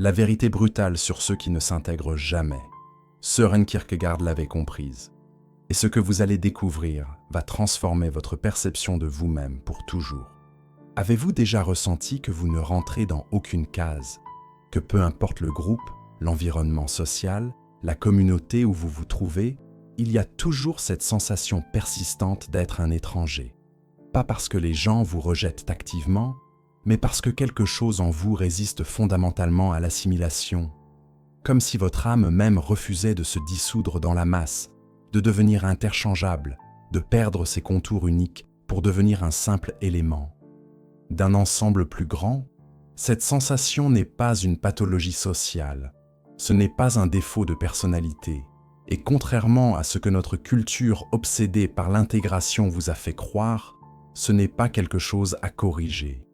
la vérité brutale sur ceux qui ne s'intègrent jamais. Søren Kierkegaard l'avait comprise. Et ce que vous allez découvrir va transformer votre perception de vous-même pour toujours. Avez-vous déjà ressenti que vous ne rentrez dans aucune case, que peu importe le groupe, l'environnement social, la communauté où vous vous trouvez, il y a toujours cette sensation persistante d'être un étranger. Pas parce que les gens vous rejettent activement, mais parce que quelque chose en vous résiste fondamentalement à l'assimilation. Comme si votre âme même refusait de se dissoudre dans la masse, de devenir interchangeable, de perdre ses contours uniques pour devenir un simple élément. D'un ensemble plus grand, cette sensation n'est pas une pathologie sociale, ce n'est pas un défaut de personnalité, et contrairement à ce que notre culture obsédée par l'intégration vous a fait croire, ce n'est pas quelque chose à corriger.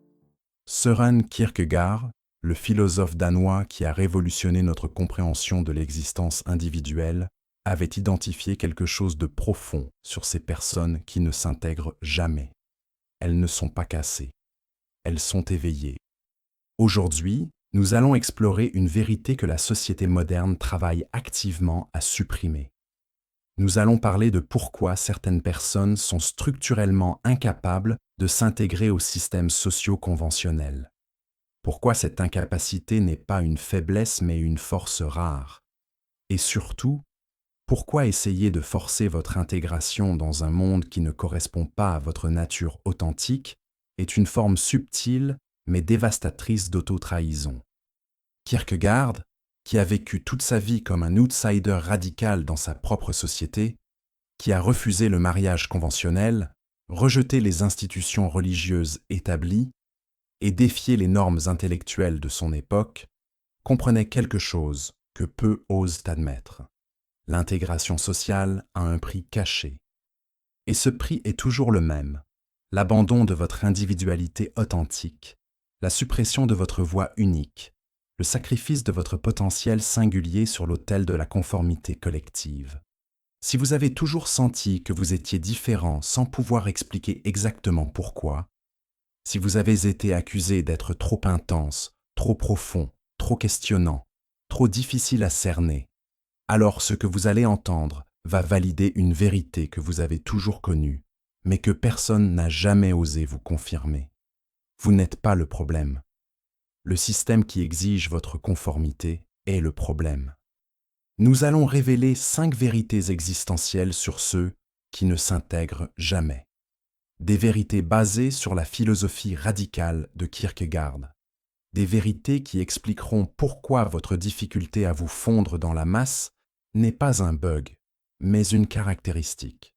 Søren Kierkegaard, le philosophe danois qui a révolutionné notre compréhension de l'existence individuelle, avait identifié quelque chose de profond sur ces personnes qui ne s'intègrent jamais. Elles ne sont pas cassées. Elles sont éveillées. Aujourd'hui, nous allons explorer une vérité que la société moderne travaille activement à supprimer. Nous allons parler de pourquoi certaines personnes sont structurellement incapables de s'intégrer aux systèmes sociaux conventionnels. Pourquoi cette incapacité n'est pas une faiblesse mais une force rare. Et surtout, pourquoi essayer de forcer votre intégration dans un monde qui ne correspond pas à votre nature authentique est une forme subtile mais dévastatrice d'auto-trahison. Kierkegaard, qui a vécu toute sa vie comme un outsider radical dans sa propre société, qui a refusé le mariage conventionnel, rejeté les institutions religieuses établies et défié les normes intellectuelles de son époque, comprenait quelque chose que peu osent admettre. L'intégration sociale a un prix caché. Et ce prix est toujours le même, l'abandon de votre individualité authentique, la suppression de votre voix unique, le sacrifice de votre potentiel singulier sur l'autel de la conformité collective. Si vous avez toujours senti que vous étiez différent sans pouvoir expliquer exactement pourquoi, si vous avez été accusé d'être trop intense, trop profond, trop questionnant, trop difficile à cerner, alors ce que vous allez entendre va valider une vérité que vous avez toujours connue, mais que personne n'a jamais osé vous confirmer. Vous n'êtes pas le problème. Le système qui exige votre conformité est le problème. Nous allons révéler 5 vérités existentielles sur ceux qui ne s'intègrent jamais. Des vérités basées sur la philosophie radicale de Kierkegaard. Des vérités qui expliqueront pourquoi votre difficulté à vous fondre dans la masse n'est pas un bug, mais une caractéristique.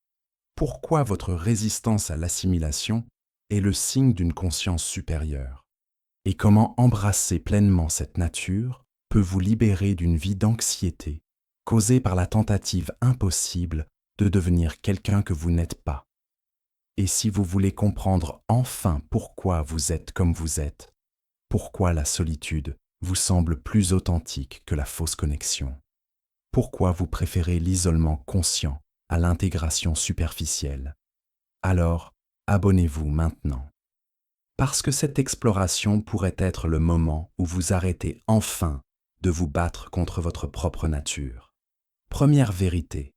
Pourquoi votre résistance à l'assimilation est le signe d'une conscience supérieure. Et comment embrasser pleinement cette nature peut vous libérer d'une vie d'anxiété causée par la tentative impossible de devenir quelqu'un que vous n'êtes pas. Et si vous voulez comprendre enfin pourquoi vous êtes comme vous êtes, pourquoi la solitude vous semble plus authentique que la fausse connexion, pourquoi vous préférez l'isolement conscient à l'intégration superficielle, alors abonnez-vous maintenant. Parce que cette exploration pourrait être le moment où vous arrêtez enfin de vous battre contre votre propre nature. Première vérité,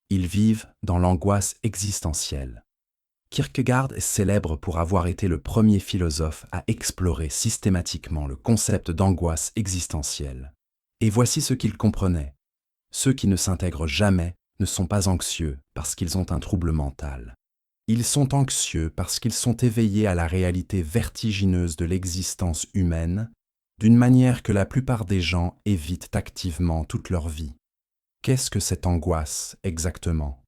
ils vivent dans l'angoisse existentielle. Kierkegaard est célèbre pour avoir été le premier philosophe à explorer systématiquement le concept d'angoisse existentielle. Et voici ce qu'il comprenait. Ceux qui ne s'intègrent jamais ne sont pas anxieux parce qu'ils ont un trouble mental. Ils sont anxieux parce qu'ils sont éveillés à la réalité vertigineuse de l'existence humaine d'une manière que la plupart des gens évitent activement toute leur vie. Qu'est-ce que cette angoisse exactement ?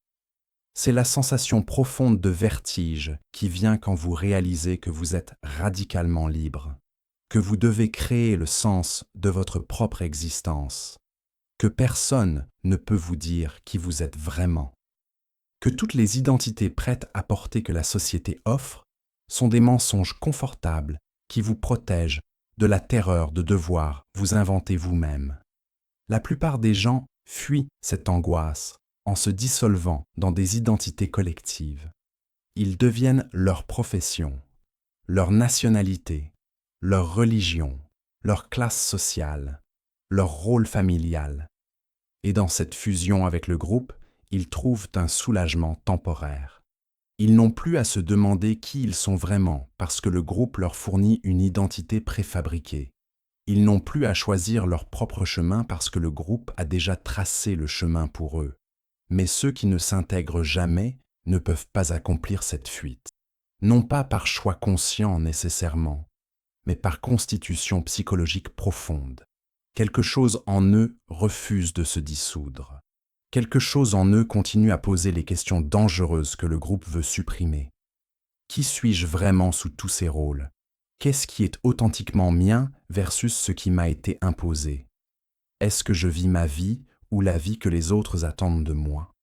C'est la sensation profonde de vertige qui vient quand vous réalisez que vous êtes radicalement libre, que vous devez créer le sens de votre propre existence, que personne ne peut vous dire qui vous êtes vraiment, que toutes les identités prêtes à porter que la société offre sont des mensonges confortables qui vous protègent de la terreur de devoir vous inventer vous-même. La plupart des gens fuient cette angoisse en se dissolvant dans des identités collectives. Ils deviennent leur profession, leur nationalité, leur religion, leur classe sociale, leur rôle familial. Et dans cette fusion avec le groupe, ils trouvent un soulagement temporaire. Ils n'ont plus à se demander qui ils sont vraiment parce que le groupe leur fournit une identité préfabriquée. Ils n'ont plus à choisir leur propre chemin parce que le groupe a déjà tracé le chemin pour eux. Mais ceux qui ne s'intègrent jamais ne peuvent pas accomplir cette fuite. Non pas par choix conscient nécessairement, mais par constitution psychologique profonde. Quelque chose en eux refuse de se dissoudre. Quelque chose en eux continue à poser les questions dangereuses que le groupe veut supprimer. Qui suis-je vraiment sous tous ces rôles? Qu'est-ce qui est authentiquement mien versus ce qui m'a été imposé? Est-ce que je vis ma vie ou la vie que les autres attendent de moi?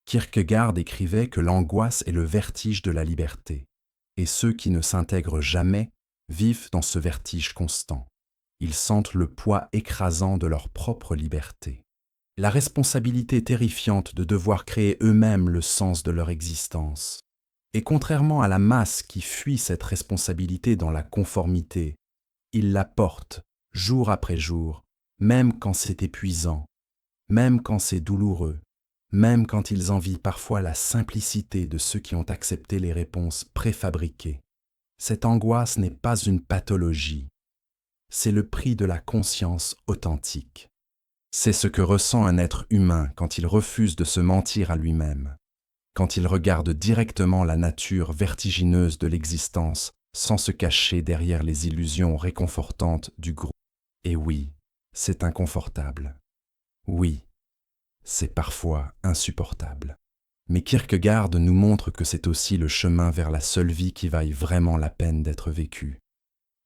Kierkegaard écrivait que l'angoisse est le vertige de la liberté, et ceux qui ne s'intègrent jamais vivent dans ce vertige constant. Ils sentent le poids écrasant de leur propre liberté. La responsabilité terrifiante de devoir créer eux-mêmes le sens de leur existence. Et contrairement à la masse qui fuit cette responsabilité dans la conformité, ils la portent jour après jour, même quand c'est épuisant, même quand c'est douloureux, même quand ils envient parfois la simplicité de ceux qui ont accepté les réponses préfabriquées. Cette angoisse n'est pas une pathologie, c'est le prix de la conscience authentique. C'est ce que ressent un être humain quand il refuse de se mentir à lui-même, quand il regarde directement la nature vertigineuse de l'existence sans se cacher derrière les illusions réconfortantes du groupe. Et oui, c'est inconfortable. Oui, c'est parfois insupportable. Mais Kierkegaard nous montre que c'est aussi le chemin vers la seule vie qui vaille vraiment la peine d'être vécue.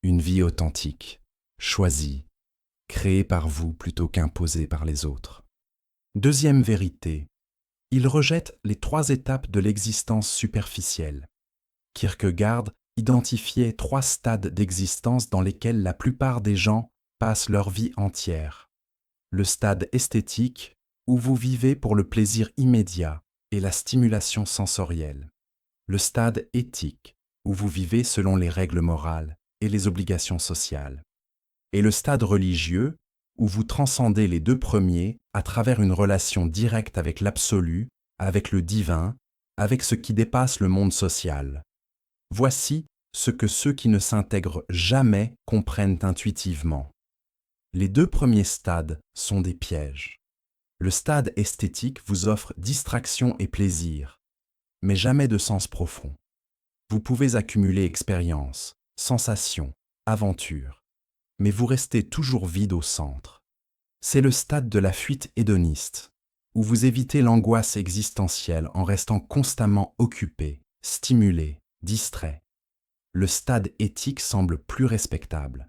Une vie authentique, choisie, créée par vous plutôt qu'imposée par les autres. Deuxième vérité, il rejette les 3 étapes de l'existence superficielle. Kierkegaard identifiait 3 stades d'existence dans lesquels la plupart des gens passent leur vie entière. Le stade esthétique, où vous vivez pour le plaisir immédiat et la stimulation sensorielle. Le stade éthique, où vous vivez selon les règles morales et les obligations sociales. Et le stade religieux, où vous transcendez les 2 premiers à travers une relation directe avec l'absolu, avec le divin, avec ce qui dépasse le monde social. Voici ce que ceux qui ne s'intègrent jamais comprennent intuitivement. Les 2 premiers stades sont des pièges. Le stade esthétique vous offre distraction et plaisir, mais jamais de sens profond. Vous pouvez accumuler expérience, sensations, aventures, mais vous restez toujours vide au centre. C'est le stade de la fuite hédoniste, où vous évitez l'angoisse existentielle en restant constamment occupé, stimulé, distrait. Le stade éthique semble plus respectable.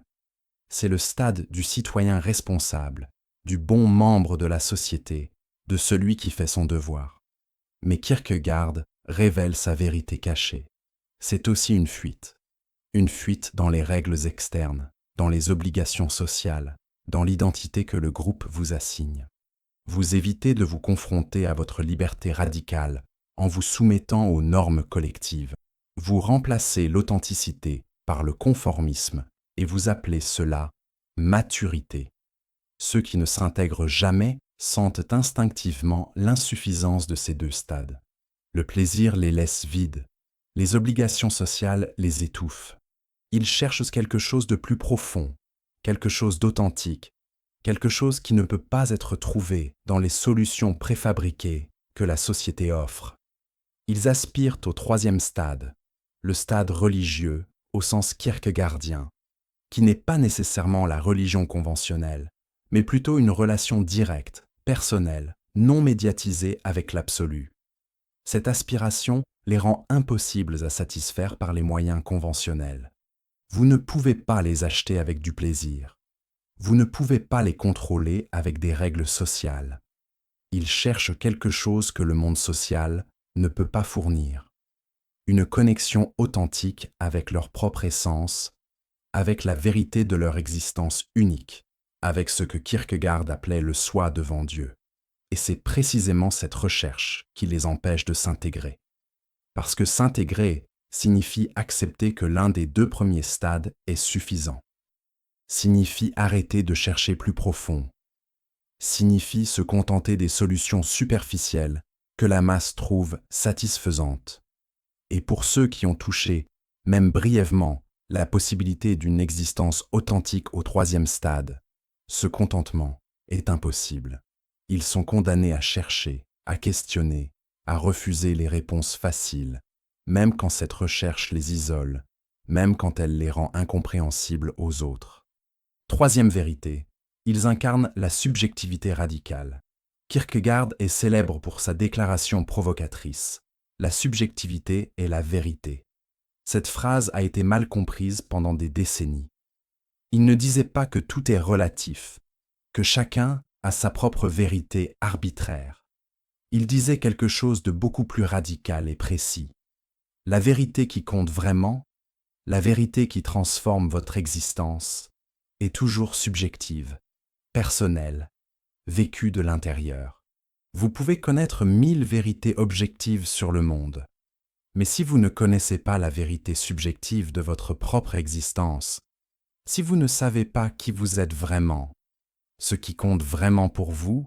C'est le stade du citoyen responsable, du bon membre de la société, de celui qui fait son devoir. Mais Kierkegaard révèle sa vérité cachée. C'est aussi une fuite dans les règles externes, dans les obligations sociales, dans l'identité que le groupe vous assigne. Vous évitez de vous confronter à votre liberté radicale en vous soumettant aux normes collectives. Vous remplacez l'authenticité par le conformisme et vous appelez cela maturité. Ceux qui ne s'intègrent jamais sentent instinctivement l'insuffisance de ces 2 stades. Le plaisir les laisse vides, les obligations sociales les étouffent. Ils cherchent quelque chose de plus profond, quelque chose d'authentique, quelque chose qui ne peut pas être trouvé dans les solutions préfabriquées que la société offre. Ils aspirent au 3e stade, le stade religieux au sens kierkegaardien, qui n'est pas nécessairement la religion conventionnelle, mais plutôt une relation directe, personnelle, non médiatisée avec l'absolu. Cette aspiration les rend impossibles à satisfaire par les moyens conventionnels. Vous ne pouvez pas les acheter avec du plaisir. Vous ne pouvez pas les contrôler avec des règles sociales. Ils cherchent quelque chose que le monde social ne peut pas fournir. Une connexion authentique avec leur propre essence, avec la vérité de leur existence unique, avec ce que Kierkegaard appelait le soi devant Dieu. Et c'est précisément cette recherche qui les empêche de s'intégrer. Parce que s'intégrer signifie accepter que l'un des 2 premiers stades est suffisant. signifie arrêter de chercher plus profond, signifie se contenter des solutions superficielles que la masse trouve satisfaisantes. Et pour ceux qui ont touché, même brièvement, la possibilité d'une existence authentique au troisième stade, ce contentement est impossible. Ils sont condamnés à chercher, à questionner, à refuser les réponses faciles, même quand cette recherche les isole, même quand elle les rend incompréhensibles aux autres. Troisième vérité, ils incarnent la subjectivité radicale. Kierkegaard est célèbre pour sa déclaration provocatrice. La subjectivité est la vérité. Cette phrase a été mal comprise pendant des décennies. Il ne disait pas que tout est relatif, que chacun a sa propre vérité arbitraire. Il disait quelque chose de beaucoup plus radical et précis. La vérité qui compte vraiment, la vérité qui transforme votre existence, est toujours subjective, personnelle, vécue de l'intérieur. Vous pouvez connaître 1000 vérités objectives sur le monde, mais si vous ne connaissez pas la vérité subjective de votre propre existence, si vous ne savez pas qui vous êtes vraiment, ce qui compte vraiment pour vous,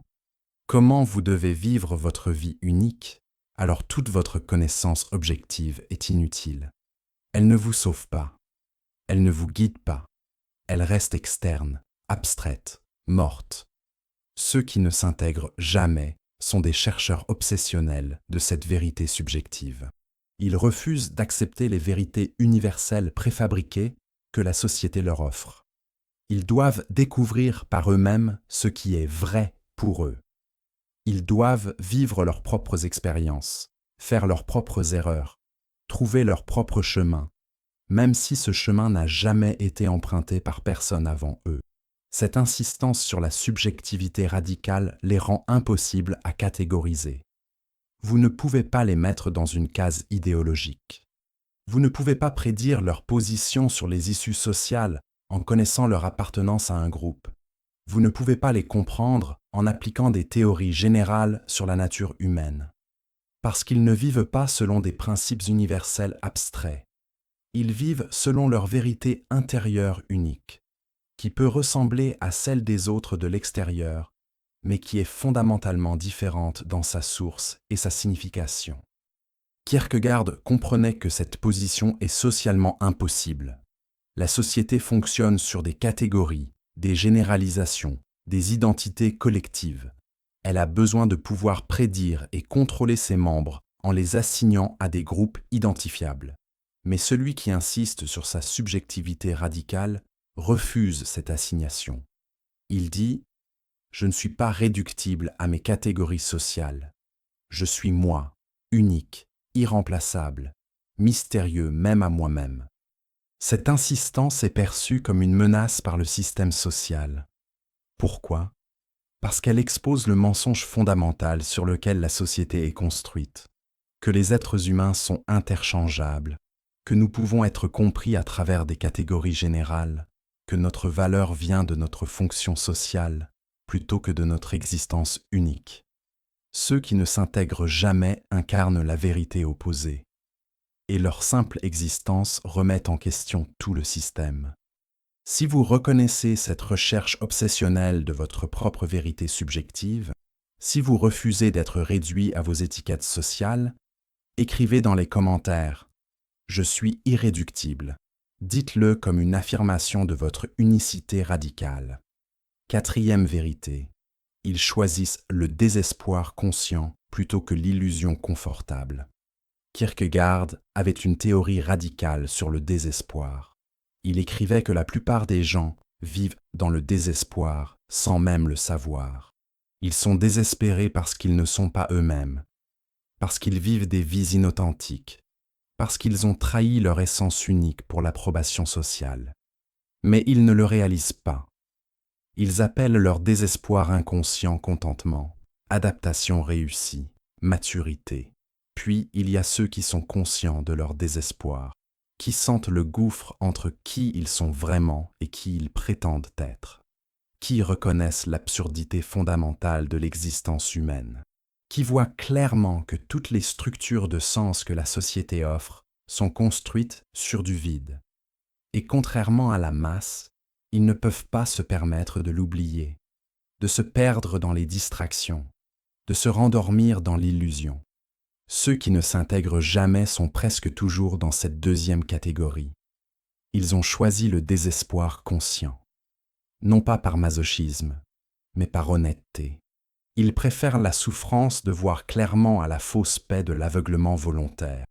comment vous devez vivre votre vie unique, alors toute votre connaissance objective est inutile. Elle ne vous sauve pas, elle ne vous guide pas, elle reste externe, abstraite, morte. Ceux qui ne s'intègrent jamais sont des chercheurs obsessionnels de cette vérité subjective. Ils refusent d'accepter les vérités universelles préfabriquées que la société leur offre. Ils doivent découvrir par eux-mêmes ce qui est vrai pour eux. Ils doivent vivre leurs propres expériences, faire leurs propres erreurs, trouver leur propre chemin, même si ce chemin n'a jamais été emprunté par personne avant eux. Cette insistance sur la subjectivité radicale les rend impossibles à catégoriser. Vous ne pouvez pas les mettre dans une case idéologique. Vous ne pouvez pas prédire leur position sur les issues sociales en connaissant leur appartenance à un groupe. Vous ne pouvez pas les comprendre en appliquant des théories générales sur la nature humaine. Parce qu'ils ne vivent pas selon des principes universels abstraits. Ils vivent selon leur vérité intérieure unique, qui peut ressembler à celle des autres de l'extérieur, mais qui est fondamentalement différente dans sa source et sa signification. Kierkegaard comprenait que cette position est socialement impossible. La société fonctionne sur des catégories, des généralisations, des identités collectives. Elle a besoin de pouvoir prédire et contrôler ses membres en les assignant à des groupes identifiables. Mais celui qui insiste sur sa subjectivité radicale refuse cette assignation. Il dit « Je ne suis pas réductible à mes catégories sociales. Je suis moi, unique, irremplaçable, mystérieux même à moi-même. » Cette insistance est perçue comme une menace par le système social. Pourquoi ? Parce qu'elle expose le mensonge fondamental sur lequel la société est construite, que les êtres humains sont interchangeables, que nous pouvons être compris à travers des catégories générales, que notre valeur vient de notre fonction sociale plutôt que de notre existence unique. Ceux qui ne s'intègrent jamais incarnent la vérité opposée, et leur simple existence remet en question tout le système. Si vous reconnaissez cette recherche obsessionnelle de votre propre vérité subjective, si vous refusez d'être réduit à vos étiquettes sociales, écrivez dans les commentaires « Je suis irréductible ». Dites-le comme une affirmation de votre unicité radicale. Quatrième vérité, ils choisissent le désespoir conscient plutôt que l'illusion confortable. Kierkegaard avait une théorie radicale sur le désespoir. Il écrivait que la plupart des gens vivent dans le désespoir sans même le savoir. Ils sont désespérés parce qu'ils ne sont pas eux-mêmes, parce qu'ils vivent des vies inauthentiques, parce qu'ils ont trahi leur essence unique pour l'approbation sociale. Mais ils ne le réalisent pas. Ils appellent leur désespoir inconscient contentement, adaptation réussie, maturité. Puis il y a ceux qui sont conscients de leur désespoir, qui sentent le gouffre entre qui ils sont vraiment et qui ils prétendent être, qui reconnaissent l'absurdité fondamentale de l'existence humaine, qui voient clairement que toutes les structures de sens que la société offre sont construites sur du vide. Et contrairement à la masse, Ils ne peuvent pas se permettre de l'oublier, de se perdre dans les distractions, de se rendormir dans l'illusion. Ceux qui ne s'intègrent jamais sont presque toujours dans cette deuxième catégorie. Ils ont choisi le désespoir conscient, non pas par masochisme, mais par honnêteté. Ils préfèrent la souffrance de voir clairement à la fausse paix de l'aveuglement volontaire.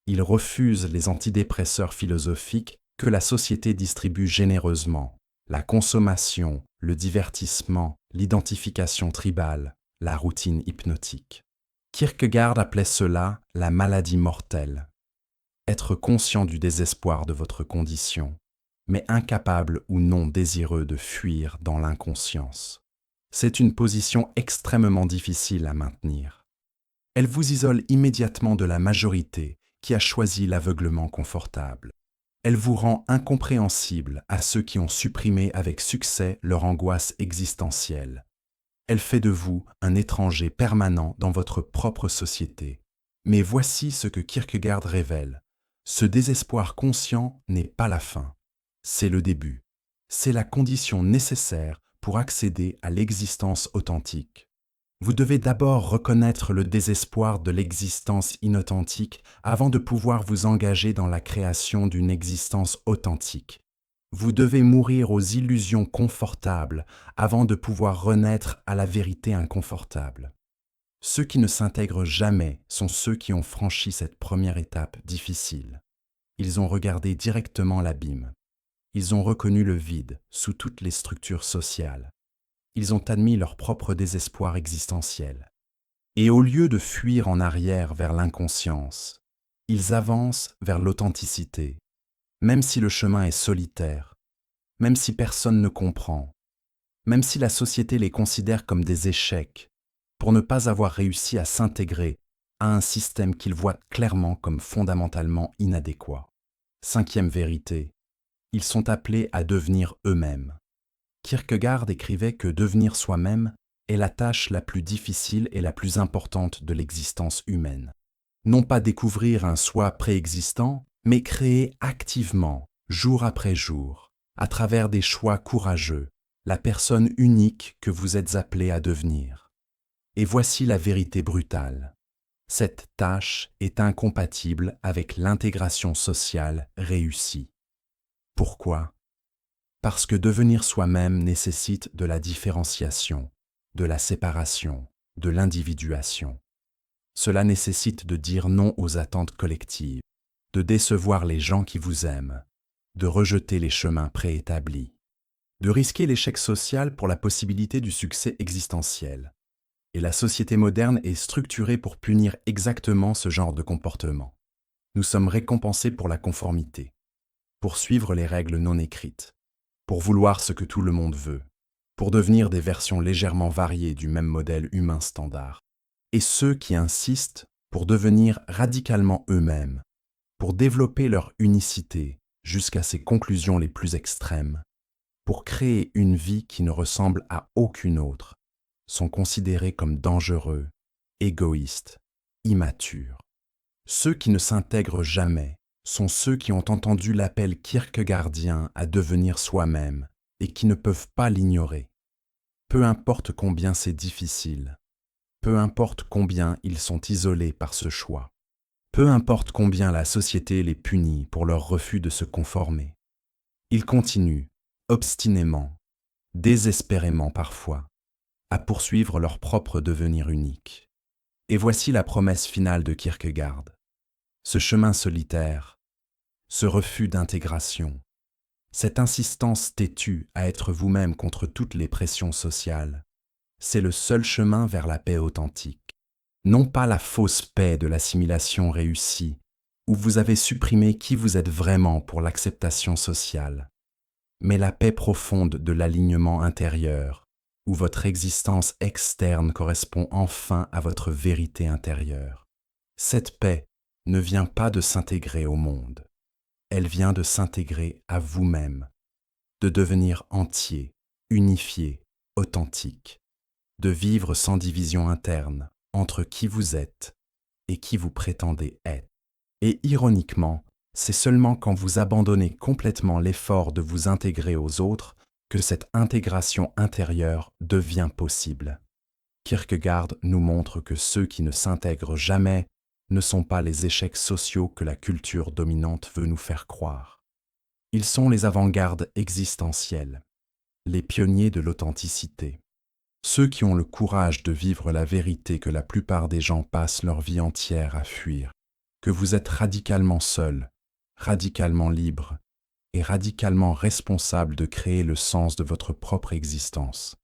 Ils refusent les antidépresseurs philosophiques que la société distribue généreusement, la consommation, le divertissement, l'identification tribale, la routine hypnotique. Kierkegaard appelait cela la maladie mortelle. Être conscient du désespoir de votre condition, mais incapable ou non désireux de fuir dans l'inconscience. C'est une position extrêmement difficile à maintenir. Elle vous isole immédiatement de la majorité qui a choisi l'aveuglement confortable. Elle vous rend incompréhensible à ceux qui ont supprimé avec succès leur angoisse existentielle. Elle fait de vous un étranger permanent dans votre propre société. Mais voici ce que Kierkegaard révèle. Ce désespoir conscient n'est pas la fin. C'est le début. C'est la condition nécessaire pour accéder à l'existence authentique. Vous devez d'abord reconnaître le désespoir de l'existence inauthentique avant de pouvoir vous engager dans la création d'une existence authentique. Vous devez mourir aux illusions confortables avant de pouvoir renaître à la vérité inconfortable. Ceux qui ne s'intègrent jamais sont ceux qui ont franchi cette première étape difficile. Ils ont regardé directement l'abîme. Ils ont reconnu le vide sous toutes les structures sociales. Ils ont admis leur propre désespoir existentiel. Et au lieu de fuir en arrière vers l'inconscience, ils avancent vers l'authenticité, même si le chemin est solitaire, même si personne ne comprend, même si la société les considère comme des échecs, pour ne pas avoir réussi à s'intégrer à un système qu'ils voient clairement comme fondamentalement inadéquat. Cinquième vérité, ils sont appelés à devenir eux-mêmes. Kierkegaard écrivait que devenir soi-même est la tâche la plus difficile et la plus importante de l'existence humaine. Non pas découvrir un soi préexistant, mais créer activement, jour après jour, à travers des choix courageux, la personne unique que vous êtes appelé à devenir. Et voici la vérité brutale. Cette tâche est incompatible avec l'intégration sociale réussie. Pourquoi ? Parce que devenir soi-même nécessite de la différenciation, de la séparation, de l'individuation. Cela nécessite de dire non aux attentes collectives, de décevoir les gens qui vous aiment, de rejeter les chemins préétablis, de risquer l'échec social pour la possibilité du succès existentiel. Et la société moderne est structurée pour punir exactement ce genre de comportement. Nous sommes récompensés pour la conformité, pour suivre les règles non écrites, pour vouloir ce que tout le monde veut, pour devenir des versions légèrement variées du même modèle humain standard. Et ceux qui insistent pour devenir radicalement eux-mêmes, pour développer leur unicité jusqu'à ses conclusions les plus extrêmes, pour créer une vie qui ne ressemble à aucune autre, sont considérés comme dangereux, égoïstes, immatures. Ceux qui ne s'intègrent jamais sont ceux qui ont entendu l'appel kierkegaardien à devenir soi-même et qui ne peuvent pas l'ignorer. Peu importe combien c'est difficile, peu importe combien ils sont isolés par ce choix, peu importe combien la société les punit pour leur refus de se conformer. Ils continuent, obstinément, désespérément parfois, à poursuivre leur propre devenir unique. Et voici la promesse finale de Kierkegaard. Ce chemin solitaire, ce refus d'intégration, cette insistance têtue à être vous-même contre toutes les pressions sociales, c'est le seul chemin vers la paix authentique. Non pas la fausse paix de l'assimilation réussie, où vous avez supprimé qui vous êtes vraiment pour l'acceptation sociale, mais la paix profonde de l'alignement intérieur, où votre existence externe correspond enfin à votre vérité intérieure. Cette paix ne vient pas de s'intégrer au monde, elle vient de s'intégrer à vous-même, de devenir entier, unifié, authentique, de vivre sans division interne entre qui vous êtes et qui vous prétendez être. Et ironiquement, c'est seulement quand vous abandonnez complètement l'effort de vous intégrer aux autres que cette intégration intérieure devient possible. Kierkegaard nous montre que ceux qui ne s'intègrent jamais ne sont pas les échecs sociaux que la culture dominante veut nous faire croire. Ils sont les avant-gardes existentielles, les pionniers de l'authenticité, ceux qui ont le courage de vivre la vérité que la plupart des gens passent leur vie entière à fuir, que vous êtes radicalement seul, radicalement libre et radicalement responsable de créer le sens de votre propre existence.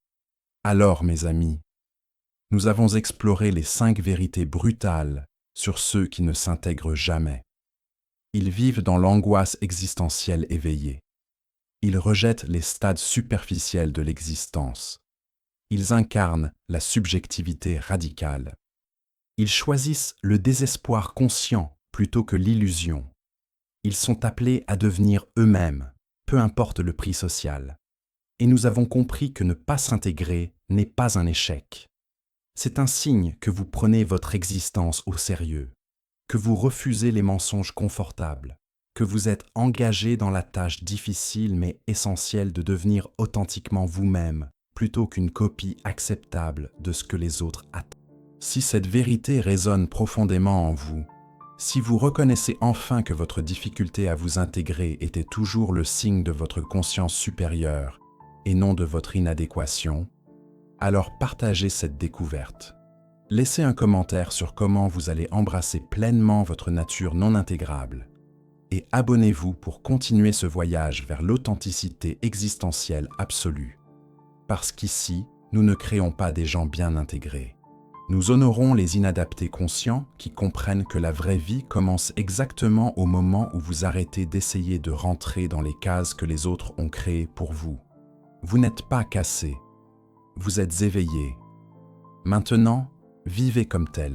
Alors, mes amis, nous avons exploré les 5 vérités brutales sur ceux qui ne s'intègrent jamais. Ils vivent dans l'angoisse existentielle éveillée. Ils rejettent les stades superficiels de l'existence. Ils incarnent la subjectivité radicale. Ils choisissent le désespoir conscient plutôt que l'illusion. Ils sont appelés à devenir eux-mêmes, peu importe le prix social. Et nous avons compris que ne pas s'intégrer n'est pas un échec. C'est un signe que vous prenez votre existence au sérieux, que vous refusez les mensonges confortables, que vous êtes engagé dans la tâche difficile mais essentielle de devenir authentiquement vous-même, plutôt qu'une copie acceptable de ce que les autres attendent. Si cette vérité résonne profondément en vous, si vous reconnaissez enfin que votre difficulté à vous intégrer était toujours le signe de votre conscience supérieure et non de votre inadéquation, alors partagez cette découverte. Laissez un commentaire sur comment vous allez embrasser pleinement votre nature non intégrable et abonnez-vous pour continuer ce voyage vers l'authenticité existentielle absolue. Parce qu'ici, nous ne créons pas des gens bien intégrés. Nous honorons les inadaptés conscients qui comprennent que la vraie vie commence exactement au moment où vous arrêtez d'essayer de rentrer dans les cases que les autres ont créées pour vous. Vous n'êtes pas cassé, vous êtes éveillé. Maintenant, vivez comme tel.